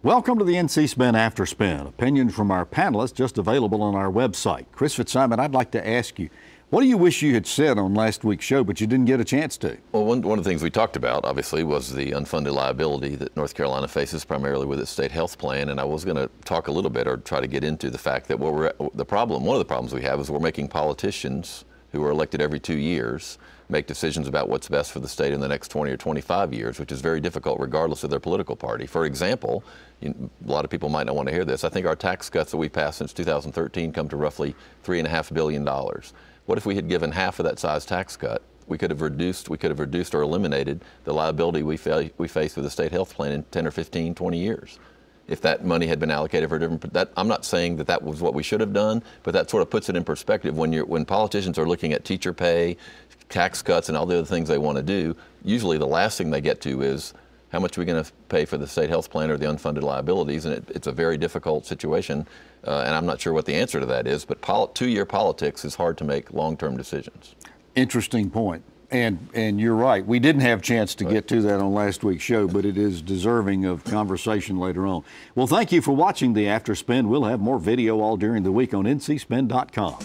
Welcome to the NC Spin After Spin. Opinions from our panelists just available on our website. Chris Fitzsimon, I'd like to ask you, what do you wish you had said on last week's show, but you didn't get a chance to? Well, one of the things we talked about, obviously, was the unfunded liability that North Carolina faces primarily with its state health plan. And I was going to talk a little bit or try to get into the fact that one of the problems we have is we're making politicians who are elected every 2 years make decisions about what's best for the state in the next 20 or 25 years, which is very difficult regardless of their political party. For example, a lot of people might not want to hear this. I think our tax cuts that we've passed since 2013 come to roughly $3.5 billion. What if we had given half of that size tax cut? We could have reduced or eliminated the liability we face with the state health plan in 10 or 15, 20 years. If that money had been allocated for a different, I'm not saying that was what we should have done, but that sort of puts it in perspective. When politicians are looking at teacher pay, tax cuts, and all the other things they want to do, usually the last thing they get to is how much are we going to pay for the state health plan or the unfunded liabilities, and it's a very difficult situation, and I'm not sure what the answer to that is, but two-year politics is hard to make long-term decisions. Interesting point. And you're right. We didn't have a chance to get to that on last week's show, but it is deserving of conversation later on. Well, thank you for watching the After Spin. We'll have more video all during the week on ncspin.com.